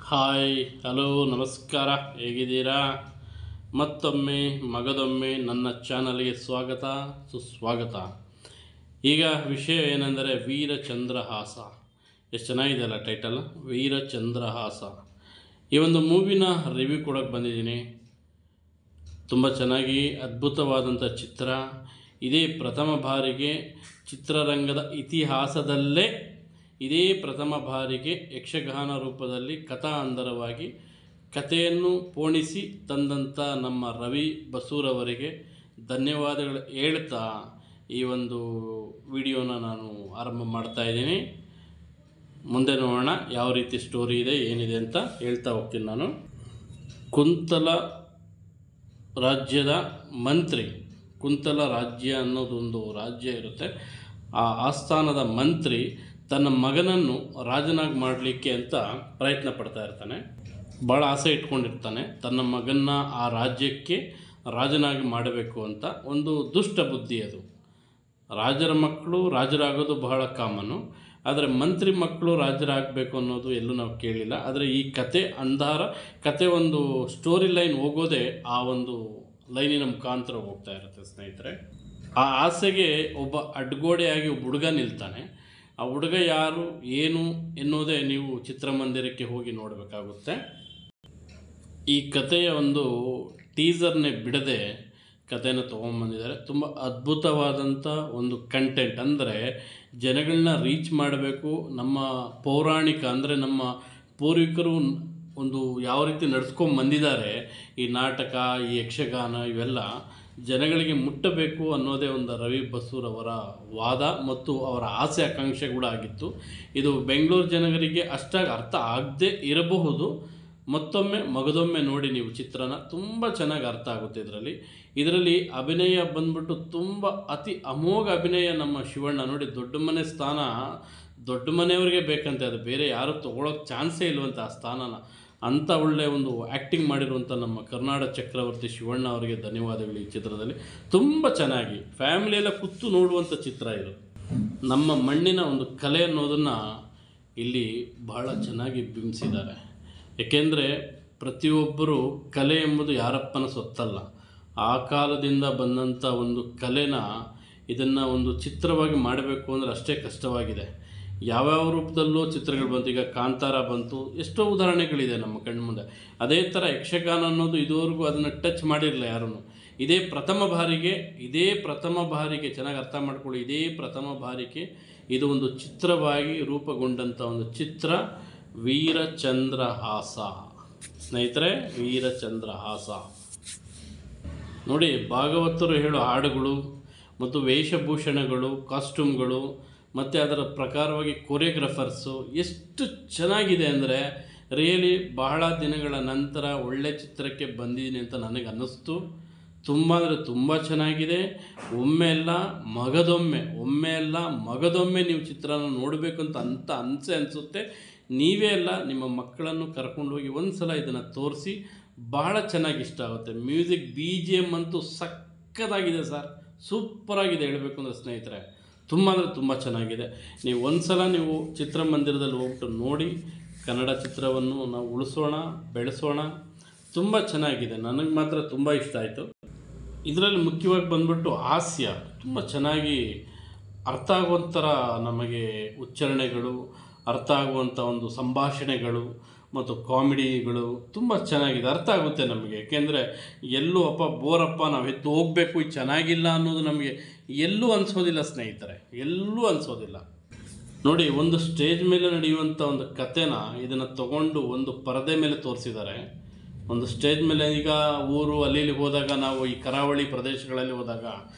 Hi hello ನಮಸ್ಕಾರ, ಹೇಗಿದ್ದೀರಾ? ಮತ್ತೊಮ್ಮೆ ಮಗದೊಮ್ಮೆ ನನ್ನ ಚಾನಲ್ಗೆ ಸ್ವಾಗತ ಸುಸ್ವಾಗತ. ಈಗ ವಿಷಯ ಏನೆಂದರೆ ವೀರಚಂದ್ರಹಾಸ. ಎಷ್ಟು ಚೆನ್ನಾಗಿದೆ ಅಲ್ಲ ಟೈಟಲ್, ವೀರಚಂದ್ರಹಾಸ. ಈ ಒಂದು ಮೂವಿನ ರಿವ್ಯೂ ಕೊಡೋಕ್ಕೆ ಬಂದಿದ್ದೀನಿ. ತುಂಬ ಚೆನ್ನಾಗಿ ಅದ್ಭುತವಾದಂಥ ಚಿತ್ರ. ಇದೇ ಪ್ರಥಮ ಬಾರಿಗೆ ಚಿತ್ರರಂಗದ ಇತಿಹಾಸದಲ್ಲೇ ಪ್ರಥಮ ಬಾರಿಗೆ ಯಕ್ಷಗಾನ ರೂಪದಲ್ಲಿ ಕಥಾಂಧರವಾಗಿ ಕಥೆಯನ್ನು ಪೋಣಿಸಿ ತಂದಂಥ ನಮ್ಮ ರವಿ ಬಸೂರವರಿಗೆ ಧನ್ಯವಾದಗಳು ಹೇಳ್ತಾ ಈ ಒಂದು ವಿಡಿಯೋನ ನಾನು ಆರಂಭ ಮಾಡ್ತಾಯಿದ್ದೀನಿ. ಮುಂದೆ ನೋಡೋಣ ಯಾವ ರೀತಿ ಸ್ಟೋರಿ ಇದೆ ಏನಿದೆ ಅಂತ ಹೇಳ್ತಾ ಹೋಗ್ತೀನಿ. ನಾನು ಕುಂತಲ ರಾಜ್ಯದ ಮಂತ್ರಿ, ಕುಂತಲ ರಾಜ್ಯ ಅನ್ನೋದೊಂದು ರಾಜ್ಯ ಇರುತ್ತೆ. ಆ ಆಸ್ಥಾನದ ಮಂತ್ರಿ ತನ್ನ ಮಗನನ್ನು ರಾಜನಾಗಿ ಮಾಡಲಿಕ್ಕೆ ಅಂತ ಪ್ರಯತ್ನ ಪಡ್ತಾ ಇರ್ತಾನೆ. ಭಾಳ ಆಸೆ ಇಟ್ಕೊಂಡಿರ್ತಾನೆ ತನ್ನ ಮಗನ್ನ ಆ ರಾಜ್ಯಕ್ಕೆ ರಾಜನಾಗಿ ಮಾಡಬೇಕು ಅಂತ. ಒಂದು ದುಷ್ಟ ಬುದ್ಧಿ ಅದು. ರಾಜರ ಮಕ್ಕಳು ರಾಜರಾಗೋದು ಬಹಳ ಕಾಮನ್ನು, ಆದರೆ ಮಂತ್ರಿ ಮಕ್ಕಳು ರಾಜರಾಗಬೇಕು ಅನ್ನೋದು ಎಲ್ಲೂ ನಾವು ಕೇಳಿಲ್ಲ. ಆದರೆ ಈ ಕತೆ ಒಂದು ಸ್ಟೋರಿ ಲೈನ್ ಹೋಗೋದೇ ಆ ಒಂದು ಲೈನಿನ ಮುಖಾಂತರ ಹೋಗ್ತಾ ಇರುತ್ತೆ ಸ್ನೇಹಿತರೆ. ಆ ಆಸೆಗೆ ಒಬ್ಬ ಅಡ್ಗೋಡೆಯಾಗಿ ಒಬ್ಬ ಹುಡುಗ ನಿಲ್ತಾನೆ. ಆ ಹುಡುಗ ಯಾರು ಏನು ಎನ್ನುವುದೇ ನೀವು ಚಿತ್ರಮಂದಿರಕ್ಕೆ ಹೋಗಿ ನೋಡಬೇಕಾಗುತ್ತೆ. ಈ ಕಥೆಯ ಒಂದು ಟೀಸರ್ನೇ ಬಿಡದೆ ಕಥೆಯನ್ನು ತೊಗೊಂಬಂದಿದ್ದಾರೆ. ತುಂಬ ಅದ್ಭುತವಾದಂಥ ಒಂದು ಕಂಟೆಂಟ್. ಅಂದರೆ ಜನಗಳನ್ನ ರೀಚ್ ಮಾಡಬೇಕು. ನಮ್ಮ ಪೌರಾಣಿಕ ಅಂದರೆ ನಮ್ಮ ಪೂರ್ವಿಕರು ಒಂದು ಯಾವ ರೀತಿ ನಡೆಸ್ಕೊಂಬಂದಿದ್ದಾರೆ ಈ ನಾಟಕ, ಈ ಯಕ್ಷಗಾನ, ಇವೆಲ್ಲ ಜನಗಳಿಗೆ ಮುಟ್ಟಬೇಕು ಅನ್ನೋದೇ ಒಂದು ರವಿ ಬಸೂರವರ ವಾದ ಮತ್ತು ಅವರ ಆಸೆ ಆಕಾಂಕ್ಷೆ ಕೂಡ ಆಗಿತ್ತು. ಇದು ಬೆಂಗಳೂರು ಜನರಿಗೆ ಅಷ್ಟಾಗಿ ಅರ್ಥ ಆಗದೇ ಇರಬಹುದು. ಮತ್ತೊಮ್ಮೆ ಮಗದೊಮ್ಮೆ ನೋಡಿ ನೀವು ಚಿತ್ರನ, ತುಂಬ ಚೆನ್ನಾಗಿ ಅರ್ಥ ಆಗುತ್ತೆ. ಇದರಲ್ಲಿ ಅಭಿನಯ ಬಂದ್ಬಿಟ್ಟು ತುಂಬ ಅತಿ ಅಮೋಘ ಅಭಿನಯ. ನಮ್ಮ ಶಿವಣ್ಣ ನೋಡಿ, ದೊಡ್ಡ ಮನೆ ಸ್ಥಾನ ದೊಡ್ಡ ಮನೆಯವ್ರಿಗೆ ಬೇಕಂತೆ, ಅದು ಬೇರೆ ಯಾರು ತೊಗೊಳೋಕ್ಕೆ ಚಾನ್ಸೇ ಇಲ್ವಂತೆ ಆ ಸ್ಥಾನನ. ಅಂಥ ಒಳ್ಳೆಯ ಒಂದು ಆ್ಯಕ್ಟಿಂಗ್ ಮಾಡಿರುವಂಥ ನಮ್ಮ ಕರ್ನಾಟಕ ಚಕ್ರವರ್ತಿ ಶಿವಣ್ಣ ಅವರಿಗೆ ಧನ್ಯವಾದಗಳು. ಈ ಚಿತ್ರದಲ್ಲಿ ತುಂಬ ಚೆನ್ನಾಗಿ ಫ್ಯಾಮಿಲಿಯೆಲ್ಲ ಕೂತು ನೋಡುವಂಥ ಚಿತ್ರ ಇದು. ನಮ್ಮ ಮಣ್ಣಿನ ಒಂದು ಕಲೆ ಅನ್ನೋದನ್ನು ಇಲ್ಲಿ ಬಹಳ ಚೆನ್ನಾಗಿ ಬಿಂಬಿಸಿದ್ದಾರೆ. ಏಕೆಂದರೆ ಪ್ರತಿಯೊಬ್ಬರು ಕಲೆ ಎಂಬುದು ಯಾರಪ್ಪನ ಸೊತ್ತಲ್ಲ. ಆ ಕಾಲದಿಂದ ಬಂದಂಥ ಒಂದು ಕಲೆನ ಇದನ್ನು ಒಂದು ಚಿತ್ರವಾಗಿ ಮಾಡಬೇಕು ಅಂದರೆ ಅಷ್ಟೇ ಕಷ್ಟವಾಗಿದೆ. ಯಾವ್ಯಾವ ರೂಪದಲ್ಲೂ ಚಿತ್ರಗಳು ಬಂತು. ಈಗ ಕಾಂತಾರ ಬಂತು, ಎಷ್ಟೋ ಉದಾಹರಣೆಗಳಿದೆ ನಮ್ಮ ಕಣ್ಮುಂದೆ. ಅದೇ ಥರ ಯಕ್ಷಗಾನ ಅನ್ನೋದು ಇದುವರೆಗೂ ಅದನ್ನು ಟಚ್ ಮಾಡಿರಲಿಲ್ಲ ಯಾರೂ. ಇದೇ ಪ್ರಥಮ ಬಾರಿಗೆ ಚೆನ್ನಾಗಿ ಅರ್ಥ ಮಾಡ್ಕೊಳ್ಳಿ. ಇದೇ ಪ್ರಥಮ ಬಾರಿಗೆ ಇದು ಒಂದು ಚಿತ್ರವಾಗಿ ರೂಪುಗೊಂಡಂಥ ಒಂದು ಚಿತ್ರ ವೀರಚಂದ್ರಹಾಸ. ಸ್ನೇಹಿತರೆ, ವೀರಚಂದ್ರಹಾಸ ನೋಡಿ, ಭಾಗವತರು ಹೇಳೋ ಹಾಡುಗಳು ಮತ್ತು ವೇಷಭೂಷಣಗಳು, ಕಾಸ್ಟ್ಯೂಮ್ಗಳು ಮತ್ತು ಅದರ ಪ್ರಕಾರವಾಗಿ ಕೊರಿಯೋಗ್ರಾಫರ್ಸು ಎಷ್ಟು ಚೆನ್ನಾಗಿದೆ ಅಂದರೆ ರಿಯಲಿ ಬಹಳ ದಿನಗಳ ನಂತರ ಒಳ್ಳೆ ಚಿತ್ರಕ್ಕೆ ಬಂದಿದ್ದೀನಿ ಅಂತ ನನಗೆ ಅನ್ನಿಸ್ತು. ತುಂಬ ಅಂದರೆ ತುಂಬ ಚೆನ್ನಾಗಿದೆ. ಒಮ್ಮೆ ಅಲ್ಲ ಮಗದೊಮ್ಮೆ ನೀವು ಚಿತ್ರನ ನೋಡಬೇಕು ಅಂತ ಅನಿಸುತ್ತೆ. ನೀವೇ ಅಲ್ಲ, ನಿಮ್ಮ ಮಕ್ಕಳನ್ನು ಕರ್ಕೊಂಡೋಗಿ ಒಂದು ಸಲ ಇದನ್ನು ತೋರಿಸಿ. ಬಹಳ ಚೆನ್ನಾಗಿ ಇಷ್ಟ ಆಗುತ್ತೆ. ಮ್ಯೂಸಿಕ್ BGM ಅಂತೂ ಸಕ್ಕತ್ತಾಗಿದೆ ಸರ್, ಸೂಪರಾಗಿದೆ ಹೇಳಬೇಕು ಅಂದರೆ ಸ್ನೇಹಿತರೆ. ತುಂಬ ಅಂದರೆ ತುಂಬ ಚೆನ್ನಾಗಿದೆ. ನೀವು ಒಂದು ಸಲ ನೀವು ಚಿತ್ರಮಂದಿರದಲ್ಲಿ ಹೋಗ್ಬಿಟ್ಟು ನೋಡಿ. ಕನ್ನಡ ಚಿತ್ರವನ್ನು ನಾವು ಉಳಿಸೋಣ, ಬೆಳೆಸೋಣ. ತುಂಬ ಚೆನ್ನಾಗಿದೆ. ನನಗೆ ಮಾತ್ರ ತುಂಬ ಇಷ್ಟ ಆಯಿತು. ಇದರಲ್ಲಿ ಮುಖ್ಯವಾಗಿ ಬಂದ್ಬಿಟ್ಟು ಹಾಸ್ಯ ತುಂಬ ಚೆನ್ನಾಗಿ ಅರ್ಥ ಆಗುವಂಥರ ನಮಗೆ ಉಚ್ಚಾರಣೆಗಳು, ಅರ್ಥ ಆಗುವಂಥ ಒಂದು ಸಂಭಾಷಣೆಗಳು ಮತ್ತು ಕಾಮಿಡಿಗಳು ತುಂಬ ಚೆನ್ನಾಗಿದೆ. ಅರ್ಥ ಆಗುತ್ತೆ ನಮಗೆ. ಏಕೆಂದರೆ ಎಲ್ಲೂ ಬೋರಪ್ಪ ನಾವು ಎದ್ದು ಹೋಗಬೇಕು, ಇದು ಚೆನ್ನಾಗಿಲ್ಲ ಅನ್ನೋದು ನಮಗೆ ಎಲ್ಲೂ ಅನಿಸೋದಿಲ್ಲ ಸ್ನೇಹಿತರೆ, ಎಲ್ಲೂ ಅನಿಸೋದಿಲ್ಲ. ನೋಡಿ, ಒಂದು ಸ್ಟೇಜ್ ಮೇಲೆ ನಡೆಯುವಂಥ ಒಂದು ಕಥೆನ ಇದನ್ನು ತಗೊಂಡು ಒಂದು ಪರದೆ ಮೇಲೆ ತೋರಿಸಿದ್ದಾರೆ. ಒಂದು ಸ್ಟೇಜ್ ಮೇಲೆ, ಈಗ ಊರು ಅಲ್ಲಿ ಹೋದಾಗ, ನಾವು ಈ ಕರಾವಳಿ ಪ್ರದೇಶಗಳಲ್ಲಿ ಹೋದಾಗ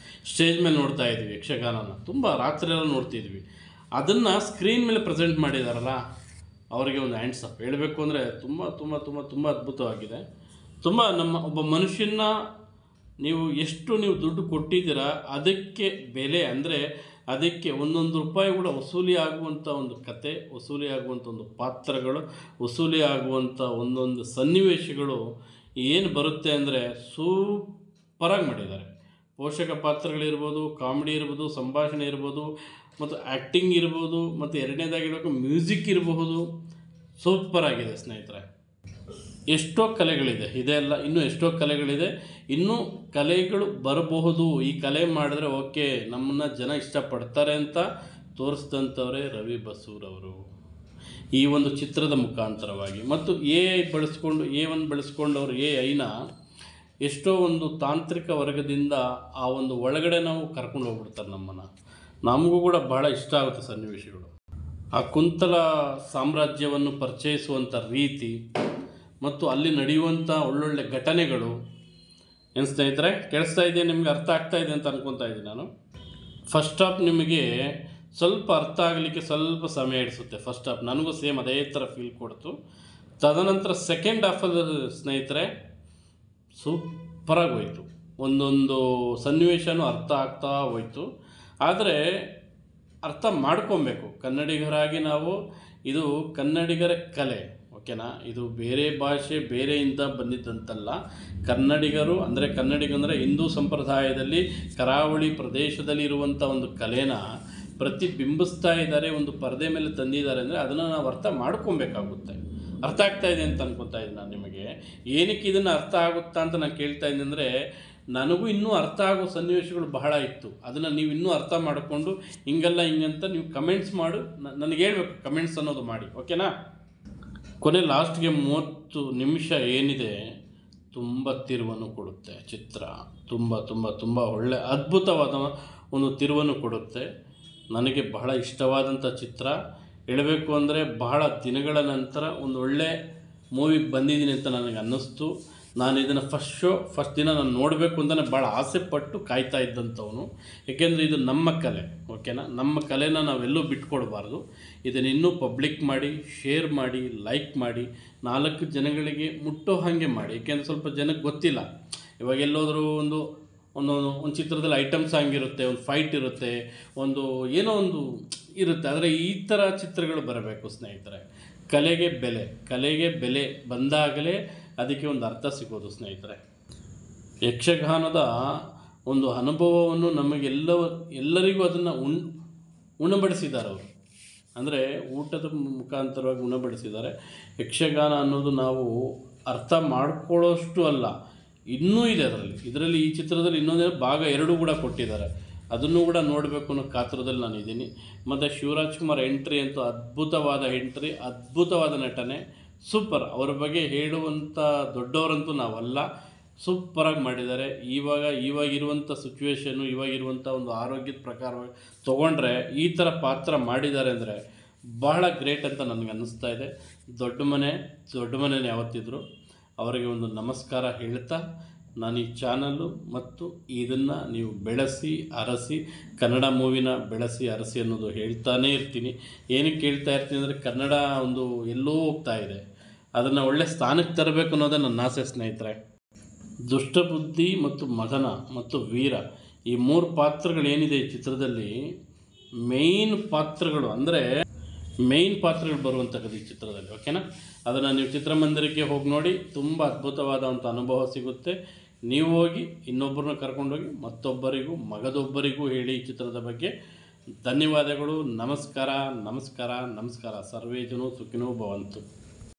ಸ್ಟೇಜ್ ಮೇಲೆ ನೋಡ್ತಾ ಇದ್ವಿ ಯಕ್ಷಗಾನನ. ತುಂಬ ರಾತ್ರಿಯೆಲ್ಲ ನೋಡ್ತಿದ್ವಿ. ಅದನ್ನು ಸ್ಕ್ರೀನ್ ಮೇಲೆ ಪ್ರೆಸೆಂಟ್ ಮಾಡಿದಾರಲ್ಲ, ಅವರಿಗೆ ಒಂದು ಹ್ಯಾಂಡ್ಸ್ ಅಪ್ ಹೇಳಬೇಕು. ಅಂದರೆ ತುಂಬ ತುಂಬ ತುಂಬ ತುಂಬ ಅದ್ಭುತವಾಗಿದೆ. ತುಂಬ ನಮ್ಮ ಒಬ್ಬ ಮನುಷ್ಯನ ಎಷ್ಟು ನೀವು ದುಡ್ಡು ಕೊಟ್ಟಿದ್ದೀರಾ ಅದಕ್ಕೆ ಬೆಲೆ, ಅಂದರೆ ಅದಕ್ಕೆ ಒಂದೊಂದು ರೂಪಾಯಿ ಕೂಡ ವಸೂಲಿ ಆಗುವಂಥ ಒಂದು ಕತೆ, ವಸೂಲಿ ಆಗುವಂಥ ಒಂದು ಪಾತ್ರಗಳು, ವಸೂಲಿ ಆಗುವಂಥ ಒಂದೊಂದು ಸನ್ನಿವೇಶಗಳು ಏನು ಬರುತ್ತೆ ಅಂದರೆ ಸೂಪರಾಗಿ ಮಾಡಿದ್ದಾರೆ. ಪೋಷಕ ಪಾತ್ರಗಳಿರ್ಬೋದು, ಕಾಮಿಡಿ ಇರ್ಬೋದು, ಸಂಭಾಷಣೆ ಇರ್ಬೋದು, ಮತ್ತು ಆ್ಯಕ್ಟಿಂಗ್ ಇರ್ಬೋದು, ಮತ್ತು ಎರಡನೇದಾಗಿ ಮ್ಯೂಸಿಕ್ ಇರಬಹುದು. ಸೂಪರ್ ಆಗಿದೆ ಸ್ನೇಹಿತರೆ. ಎಷ್ಟೋ ಕಲೆಗಳಿದೆ, ಇದೆಲ್ಲ ಇನ್ನೂ ಎಷ್ಟೋ ಕಲೆಗಳಿದೆ, ಇನ್ನೂ ಕಲೆಗಳು ಬರಬಹುದು. ಈ ಕಲೆ ಮಾಡಿದ್ರೆ ಓಕೆ ನಮ್ಮನ್ನು ಜನ ಇಷ್ಟಪಡ್ತಾರೆ ಅಂತ ತೋರಿಸಿದಂಥವರೇ ರವಿ ಬಸೂರವರು ಈ ಒಂದು ಚಿತ್ರದ ಮುಖಾಂತರವಾಗಿ. ಮತ್ತು A1 ಬಳಸ್ಕೊಂಡವರು AI ಎಷ್ಟೋ ಒಂದು ತಾಂತ್ರಿಕ ವರ್ಗದಿಂದ ಆ ಒಂದು ಒಳಗಡೆ ನಾವು ಕರ್ಕೊಂಡು ಹೋಗ್ಬಿಡ್ತಾರೆ ನಮ್ಮನ್ನು. ನಮಗೂ ಕೂಡ ಬಹಳ ಇಷ್ಟ ಆಗುತ್ತೆ ಸನ್ನಿವೇಶಗಳು. ಆ ಕುಂತಲ ಸಾಮ್ರಾಜ್ಯವನ್ನು ಪರಿಚಯಿಸುವಂಥ ರೀತಿ ಮತ್ತು ಅಲ್ಲಿ ನಡೆಯುವಂಥ ಒಳ್ಳೊಳ್ಳೆ ಘಟನೆಗಳು. ಏನು ಸ್ನೇಹಿತರೆ, ಕೇಳಿಸ್ತಾ ಇದೆ ನಿಮಗೆ? ಅರ್ಥ ಆಗ್ತಾ ಇದೆ ಅಂತ ಅನ್ಕೊತಾ ಇದ್ದೀನಿ ನಾನು. ಫಸ್ಟ್ ಹಾಫ್ ನಿಮಗೆ ಸ್ವಲ್ಪ ಅರ್ಥ ಆಗಲಿಕ್ಕೆ ಸ್ವಲ್ಪ ಸಮಯ ಹಿಡಿಸುತ್ತೆ. ಫಸ್ಟ್ ಹಾಫ್ ನನಗೂ ಸೇಮ್ ಅದೇ ಥರ ಫೀಲ್ ಕೊಡ್ತು. ತದನಂತರ ಸೆಕೆಂಡ್ ಹಾಫಲ್ಲಿ ಸ್ನೇಹಿತರೆ ಸೂಪರಾಗಿ ಹೋಯಿತು. ಒಂದೊಂದು ಸನ್ನಿವೇಶನೂ ಅರ್ಥ ಆಗ್ತಾ ಹೋಯಿತು. ಆದರೆ ಅರ್ಥ ಮಾಡ್ಕೊಬೇಕು ಕನ್ನಡಿಗರಾಗಿ ನಾವು. ಇದು ಕನ್ನಡಿಗರ ಕಲೆ, ಓಕೆನಾ? ಇದು ಬೇರೆ ಭಾಷೆ ಬೇರೆಯಿಂದ ಬಂದಿದ್ದಂತಲ್ಲ. ಕನ್ನಡಿಗರು ಅಂದರೆ ಹಿಂದೂ ಸಂಪ್ರದಾಯದಲ್ಲಿ ಕರಾವಳಿ ಪ್ರದೇಶದಲ್ಲಿ ಇರುವಂಥ ಒಂದು ಕಲೆನ ಪ್ರತಿಬಿಂಬಿಸ್ತಾ ಇದ್ದಾರೆ, ಒಂದು ಪರದೆ ಮೇಲೆ ತಂದಿದ್ದಾರೆ. ಅಂದರೆ ಅದನ್ನು ನಾವು ಅರ್ಥ ಮಾಡ್ಕೊಬೇಕಾಗುತ್ತೆ. ಅರ್ಥ ಆಗ್ತಾ ಇದೆ ಅಂತ ಅನ್ಕೊತಾ ಇದ್ದೀನಿ ನಾನು ನಿಮಗೆ. ಏನಕ್ಕೆ ಇದನ್ನು ಅರ್ಥ ಆಗುತ್ತಾ ಅಂತ ನಾನು ಕೇಳ್ತಾ ಇದ್ದೀನಿ ಅಂದರೆ, ನನಗೂ ಇನ್ನೂ ಅರ್ಥ ಆಗೋ ಸನ್ನಿವೇಶಗಳು ಬಹಳ ಇತ್ತು. ಅದನ್ನು ನೀವು ಇನ್ನೂ ಅರ್ಥ ಮಾಡಿಕೊಂಡು ಹಿಂಗಂತ ನೀವು ಕಮೆಂಟ್ಸ್ ಮಾಡು, ನನಗೆ ಹೇಳ್ಬೇಕು ಕಮೆಂಟ್ಸ್ ಅನ್ನೋದು ಮಾಡಿ, ಓಕೆನಾ? ಕೊನೆ ಲಾಸ್ಟ್ಗೆ 30 ನಿಮಿಷ ಏನಿದೆ ತುಂಬ ತಿರುವನ್ನು ಕೊಡುತ್ತೆ ಚಿತ್ರ. ತುಂಬ ತುಂಬ ತುಂಬ ಒಳ್ಳೆ ಅದ್ಭುತವಾದ ಒಂದು ತಿರುವನ್ನು ಕೊಡುತ್ತೆ. ನನಗೆ ಬಹಳ ಇಷ್ಟವಾದಂಥ ಚಿತ್ರ. ಹೇಳಬೇಕು ಅಂದರೆ ಬಹಳ ದಿನಗಳ ನಂತರ ಒಂದು ಒಳ್ಳೆ ಮೂವಿಗೆ ಬಂದಿದ್ದೀನಿ ಅಂತ ನನಗೆ ಅನ್ನಿಸ್ತು. ನಾನು ಇದನ್ನು ಫಸ್ಟ್ ದಿನ ನಾನು ನೋಡಬೇಕು ಅಂತಲೇ ಭಾಳ ಆಸೆಪಟ್ಟು ಕಾಯ್ತಾ ಇದ್ದಂಥವನು. ಏಕೆಂದರೆ ಇದು ನಮ್ಮ ಕಲೆ, ಓಕೆನಾ? ನಮ್ಮ ಕಲೆನ ನಾವೆಲ್ಲೂ ಬಿಟ್ಕೊಡ್ಬಾರ್ದು. ಇದನ್ನು ಇನ್ನೂ ಪಬ್ಲಿಕ್ ಮಾಡಿ, ಶೇರ್ ಮಾಡಿ, ಲೈಕ್ ಮಾಡಿ, 4 ಜನಗಳಿಗೆ ಮುಟ್ಟೋ ಹಾಗೆ ಮಾಡಿ. ಏಕೆಂದರೆ ಸ್ವಲ್ಪ ಜನಕ್ಕೆ ಗೊತ್ತಿಲ್ಲ. ಇವಾಗ ಎಲ್ಲೋದ್ರೂ ಒಂದು ಚಿತ್ರದಲ್ಲಿ ಐಟಮ್ ಸಾಂಗ್ ಇರುತ್ತೆ, ಒಂದು ಫೈಟ್ ಇರುತ್ತೆ, ಏನೋ ಒಂದು ಇರುತ್ತೆ. ಆದರೆ ಈ ಥರ ಚಿತ್ರಗಳು ಬರಬೇಕು ಸ್ನೇಹಿತರೆ. ಕಲೆಗೆ ಬೆಲೆ ಬಂದಾಗಲೇ ಅದಕ್ಕೆ ಒಂದು ಅರ್ಥ ಸಿಗೋದು ಸ್ನೇಹಿತರೆ. ಯಕ್ಷಗಾನದ ಒಂದು ಅನುಭವವನ್ನು ಎಲ್ಲರಿಗೂ ಅದನ್ನು ಉಣಬಡಿಸಿದ್ದಾರೆ ಅವರು. ಅಂದರೆ ಊಟದ ಮುಖಾಂತರವಾಗಿ ಉಣಬಡಿಸಿದ್ದಾರೆ. ಯಕ್ಷಗಾನ ಅನ್ನೋದು ನಾವು ಅರ್ಥ ಮಾಡ್ಕೊಳ್ಳೋಷ್ಟು ಅಲ್ಲ, ಇನ್ನೂ ಇದೆ ಇದರಲ್ಲಿ. ಈ ಚಿತ್ರದಲ್ಲಿ ಇನ್ನೊಂದು ಭಾಗ 2 ಕೂಡ ಕೊಟ್ಟಿದ್ದಾರೆ. ಅದನ್ನು ಕೂಡ ನೋಡಬೇಕು ಅನ್ನೋ ಕಾತುರದಲ್ಲಿ ನಾನು ಇದ್ದೀನಿ. ಮತ್ತು ಶಿವರಾಜ್ಕುಮಾರ್ ಎಂಟ್ರಿ ಅಂತೂ ಅದ್ಭುತವಾದ ಎಂಟ್ರಿ, ಅದ್ಭುತವಾದ ನಟನೆ, ಸೂಪರ್. ಅವರ ಬಗ್ಗೆ ಹೇಳುವಂಥ ದೊಡ್ಡವರಂತೂ ನಾವಲ್ಲ. ಸೂಪರಾಗಿ ಮಾಡಿದ್ದಾರೆ. ಇವಾಗಿರುವಂಥ ಸಿಚುವೇಶನ್ನು, ಇವಾಗಿರುವಂಥ ಒಂದು ಆರೋಗ್ಯದ ಪ್ರಕಾರವಾಗಿ ತೊಗೊಂಡ್ರೆ ಈ ಥರ ಪಾತ್ರ ಮಾಡಿದ್ದಾರೆ ಅಂದರೆ ಬಹಳ ಗ್ರೇಟ್ ಅಂತ ನನಗೆ ಅನ್ನಿಸ್ತಾ ಇದೆ. ದೊಡ್ಡ ಮನೆಯೇ ಯಾವತ್ತಿದ್ರು. ಅವರಿಗೆ ಒಂದು ನಮಸ್ಕಾರ ಹೇಳ್ತಾ ನಾನು ಈ ಚಾನಲ್ಲು ಮತ್ತು ಇದನ್ನು ನೀವು ಬೆಳೆಸಿ ಅರಸಿ, ಕನ್ನಡ ಮೂವಿನ ಬೆಳೆಸಿ ಅರಸಿ ಅನ್ನೋದು ಹೇಳ್ತಾನೇ ಇರ್ತೀನಿ. ಏನಕ್ಕೆ ಹೇಳ್ತಾ ಇರ್ತೀನಿ ಅಂದರೆ, ಕನ್ನಡ ಒಂದು ಎಲ್ಲೋ ಹೋಗ್ತಾ ಇದೆ, ಅದನ್ನು ಒಳ್ಳೆ ಸ್ಥಾನಕ್ಕೆ ತರಬೇಕು ಅನ್ನೋದೇ ನನ್ನ ಆಸೆ ಸ್ನೇಹಿತರೆ. ದುಷ್ಟಬುದ್ಧಿ ಮತ್ತು ಮದನ ಮತ್ತು ವೀರ, ಈ 3 ಪಾತ್ರಗಳೇನಿದೆ ಈ ಚಿತ್ರದಲ್ಲಿ, ಮೇಯ್ನ್ ಪಾತ್ರಗಳು ಬರುವಂಥದ್ದು ಈ ಚಿತ್ರದಲ್ಲಿ, ಓಕೆನಾ? ಅದನ್ನು ನೀವು ಚಿತ್ರಮಂದಿರಕ್ಕೆ ಹೋಗಿ ನೋಡಿ, ತುಂಬ ಅದ್ಭುತವಾದಂಥ ಅನುಭವ ಸಿಗುತ್ತೆ. ನೀವು ಹೋಗಿ ಇನ್ನೊಬ್ಬರನ್ನ ಕರ್ಕೊಂಡೋಗಿ ಮಗದೊಬ್ಬರಿಗೂ ಹೇಳಿ ಈ ಚಿತ್ರದ ಬಗ್ಗೆ. ಧನ್ಯವಾದಗಳು. ನಮಸ್ಕಾರ. ಸರ್ವೇ ಜನೋ ಸುಖಿನೋ ಭವಂತು.